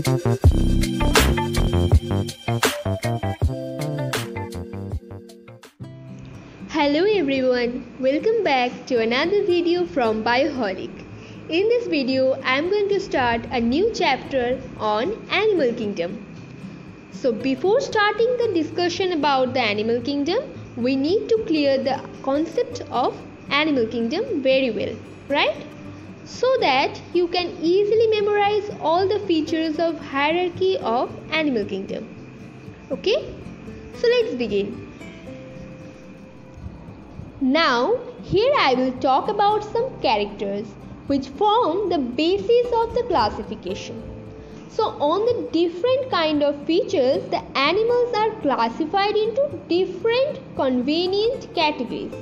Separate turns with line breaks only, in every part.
Hello everyone, welcome back to another video from Bioholic. In this video, I am going to start a new chapter on Animal Kingdom. So before starting the discussion about the Animal Kingdom, we need to clear the concept of Animal Kingdom very well, right? So that you can easily memorize all the features of hierarchy of Animal Kingdom. Okay? So let's begin. Now, here I will talk about some characters which form the basis of the classification. So, on the different kind of features, the animals are classified into different convenient categories.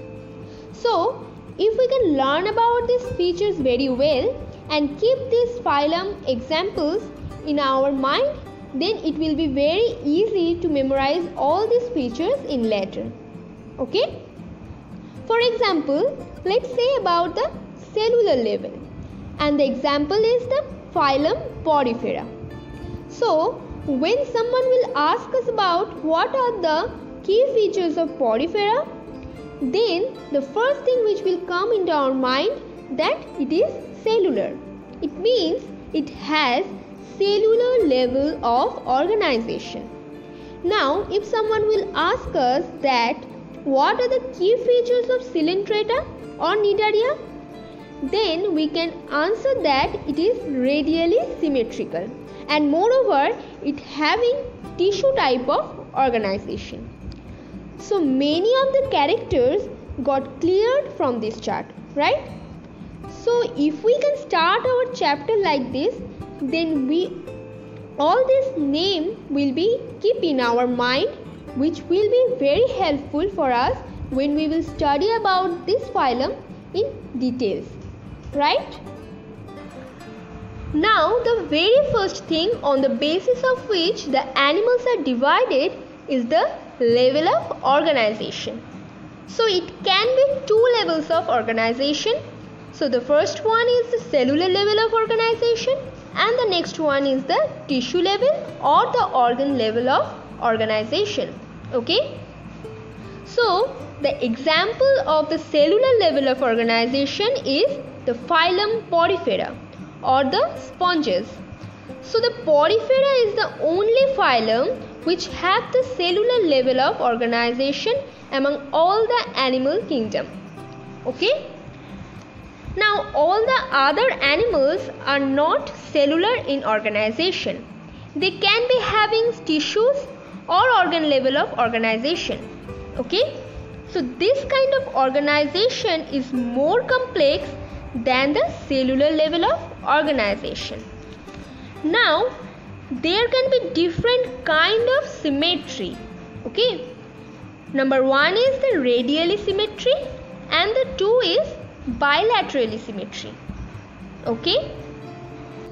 So, if we can learn about these features very well and keep these phylum examples in our mind, then it will be very easy to memorize all these features in later. Okay? For example, let's say about the cellular level, and the example is the phylum Porifera. So, when someone will ask us about what are the key features of Porifera, then the first thing which will come into our mind that it is cellular. It means it has cellular level of organization. Now, if someone will ask us that what are the key features of Coelenterata or Cnidaria, then we can answer that it is radially symmetrical, and moreover it having tissue type of organization. So many of the characters got cleared from this chart, right? So if we can start our chapter like this, then all this name will be keep in our mind, which will be very helpful for us when we will study about this phylum in details, right? Now, the very first thing on the basis of which the animals are divided is the level of organization. So, it can be two levels of organization. So, the first one is the cellular level of organization, and the next one is the tissue level or the organ level of organization. Okay? So, the example of the cellular level of organization is the phylum Porifera or the sponges. So, the Porifera is the only phylum which have the cellular level of organization among all the animal kingdom. Okay? Now, all the other animals are not cellular in organization. They can be having tissues or organ level of organization. Okay? So this kind of organization is more complex than the cellular level of organization. Now, there can be different kind of symmetry. Okay? Number one is the radially symmetry, and the two is bilaterally symmetry. Okay?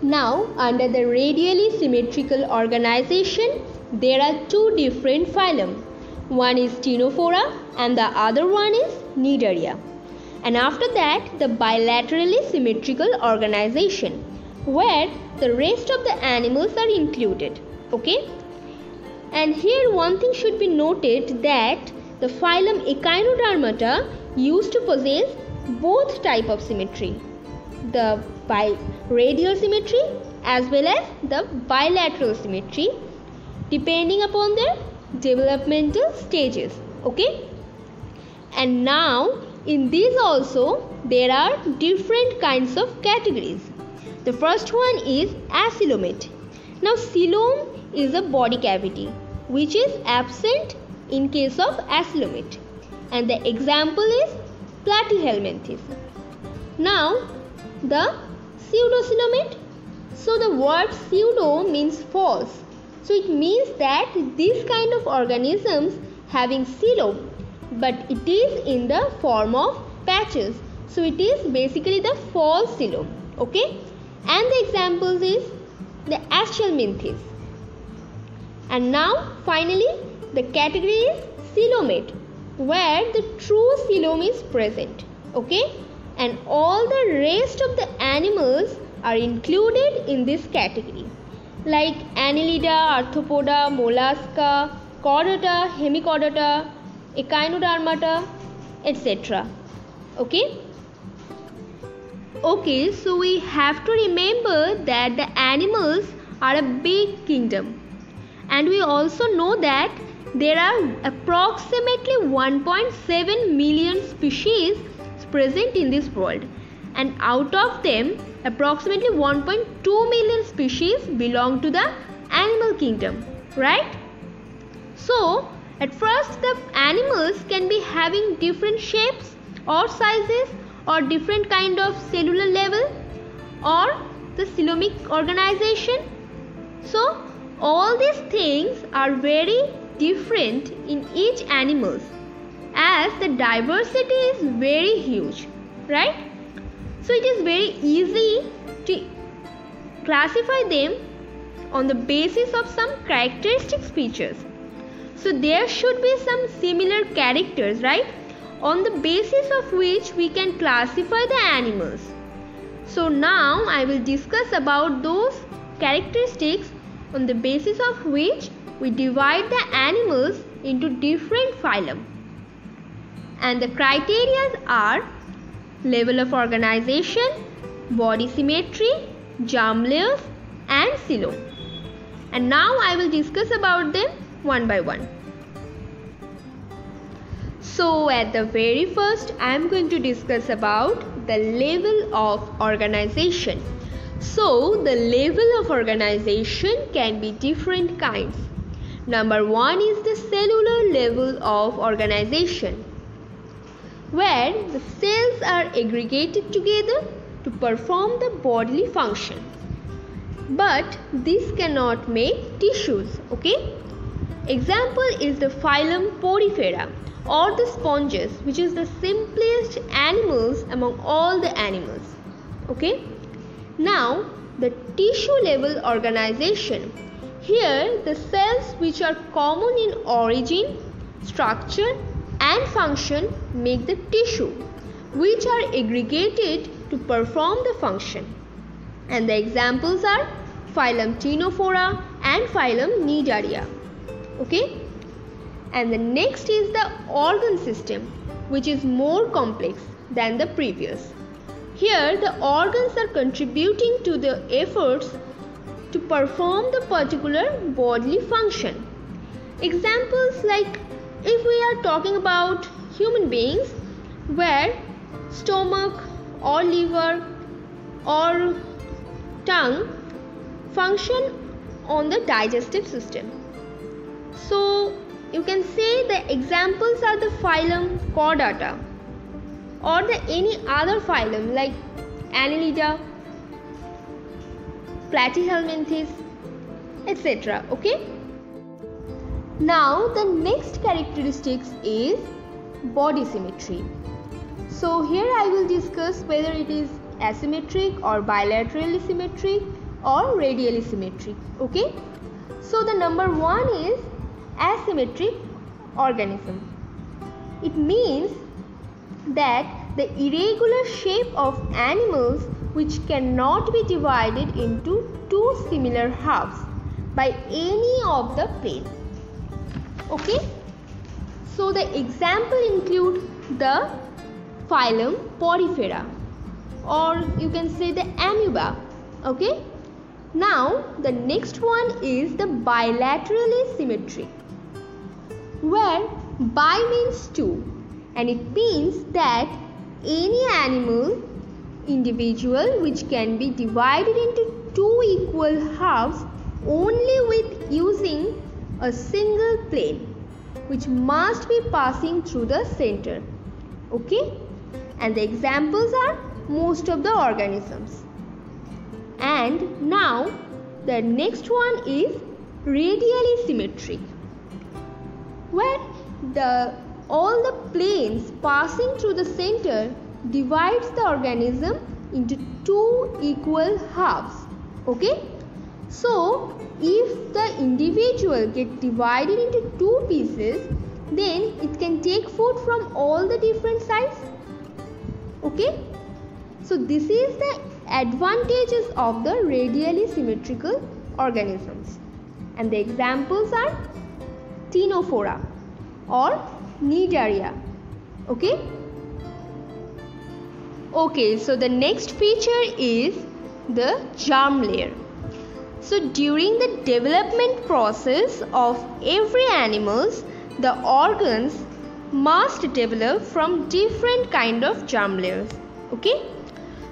Now, under the radially symmetrical organization, there are two different phylum. One is Ctenophora and the other one is Cnidaria. And after that, the bilaterally symmetrical organization, where the rest of the animals are included. Okay? And here one thing should be noted that the phylum Echinodermata used to possess both type of symmetry, the radial symmetry as well as the bilateral symmetry, depending upon their developmental stages. Okay? And now in these also there are different kinds of categories. The first one is acoelomate. Now coelom is a body cavity which is absent in case of acoelomate, and the example is Platyhelminthes. Now the pseudocoelomate. So the word pseudo means false. So it means that these kind of organisms having coelom, but it is in the form of patches. So it is basically the false coelom. Okay? And the examples is the Aschelminthes. And now finally the category is coelomate, where the true coelom is present. Okay? And all the rest of the animals are included in this category. like Annelida, Arthropoda, Mollusca, Chordata, Hemichordata, Echinodermata, etc. Okay, so we have to remember that the animals are a big kingdom, and we also know that there are approximately 1.7 million species present in this world, and out of them approximately 1.2 million species belong to the animal kingdom, right? So at first the animals can be having different shapes or sizes or different kind of cellular level or the coelomic organization. So all these things are very different in each animals, as the diversity is very huge, right? So it is very easy to classify them on the basis of some characteristic features. So there should be some similar characters, right, on the basis of which we can classify the animals. So now I will discuss about those characteristics on the basis of which we divide the animals into different phylum. And the criteria are level of organization, body symmetry, germ layers and coelom. And now I will discuss about them one by one. So at the very first I am going to discuss about the level of organization. So the level of organization can be different kinds. Number one is the cellular level of organization, where the cells are aggregated together to perform the bodily function. But this cannot make tissues, okay? Example is the phylum Porifera or the sponges, which is the simplest animals among all the animals, okay? Now the tissue level organization. Here the cells which are common in origin, structure and function make the tissue, which are aggregated to perform the function. And the examples are phylum Ctenophora and phylum Cnidaria. Okay? And the next is the organ system, which is more complex than the previous. Here the organs are contributing to the efforts to perform the particular bodily function. Examples like, if we are talking about human beings, where stomach or liver or tongue function on the digestive system. So you can say the examples are the phylum Chordata or the any other phylum like Annelida, Platyhelminthes, etc. Okay. Now the next characteristics is body symmetry. So here I will discuss whether it is asymmetric or bilaterally symmetric or radially symmetric. Okay. So the number one is asymmetric organism. It means that the irregular shape of animals which cannot be divided into two similar halves by any of the plane. Okay, so the example include the phylum Porifera, or you can say the amoeba. Okay, now the next one is the bilaterally symmetric, where bi means two, and it means that any animal individual which can be divided into two equal halves only with using a single plane, which must be passing through the center. Okay, and the examples are most of the organisms. And now the next one is radially symmetric, where all the planes passing through the center divides the organism into two equal halves. Okay, so if the individual get divided into two pieces, then it can take food from all the different sides. Okay, so this is the advantages of the radially symmetrical organisms. And the examples are Ctenophora or Cnidaria. Okay? Okay, so the next feature is the germ layer. So during the development process of every animals, the organs must develop from different kind of germ layers. Okay?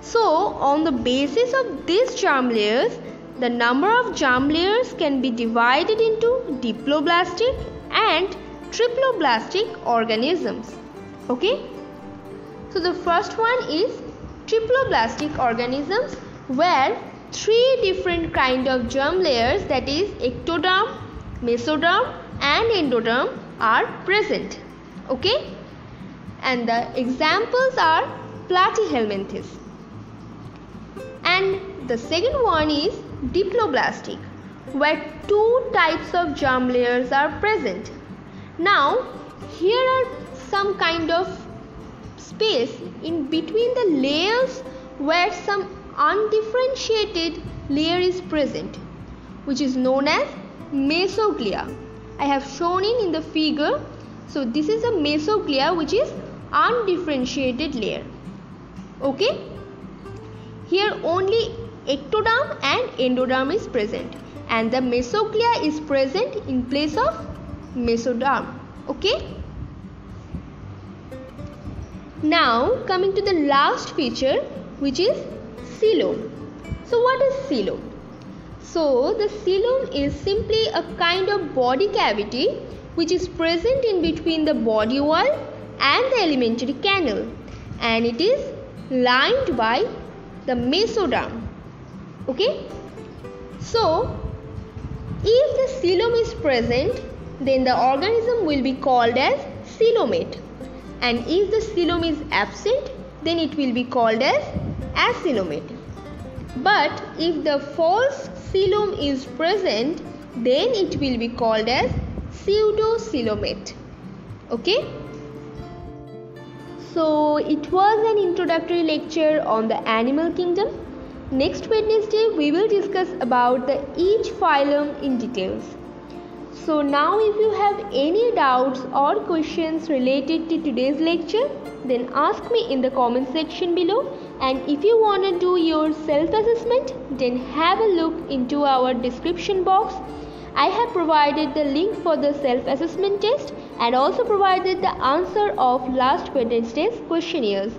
So on the basis of these germ layers, the number of germ layers can be divided into diploblastic and triploblastic organisms. Okay? So the first one is triploblastic organisms, where three different kind of germ layers, that is ectoderm, mesoderm and endoderm, are present. Okay? And the examples are Platyhelminthes. And the second one is diploblastic, where two types of germ layers are present. Now here are some kind of space in between the layers where some undifferentiated layer is present, which is known as mesoglia. I have shown it in the figure. So this is a mesoglia, which is undifferentiated layer. Okay? Here only ectoderm and endoderm is present, and the mesoglia is present in place of mesoderm. Okay? Now coming to the last feature, which is coelom. So what is coelom? So the coelom is simply a kind of body cavity which is present in between the body wall and the alimentary canal, and it is lined by the mesoderm. Okay? So if the coelom is present, then the organism will be called as coelomate, and if the coelom is absent, then it will be called as acoelomate. But if the false coelom is present, then it will be called as pseudocoelomate. Okay? So it was an introductory lecture on the animal kingdom. Next Wednesday we will discuss about the each phylum in details. So now if you have any doubts or questions related to today's lecture, then ask me in the comment section below. And if you want to do your self-assessment, then have a look into our description box. I have provided the link for the self-assessment test and also provided the answer of last Wednesday's questionnaires.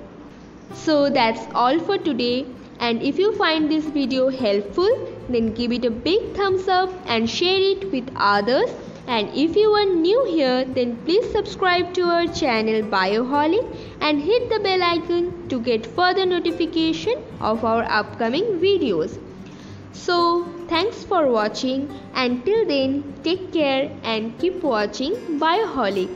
So that's all for today, and if you find this video helpful, then give it a big thumbs up and share it with others. And if you are new here, then please subscribe to our channel Bioholic and hit the bell icon to get further notification of our upcoming videos. So thanks for watching, and till then take care and keep watching Bioholic.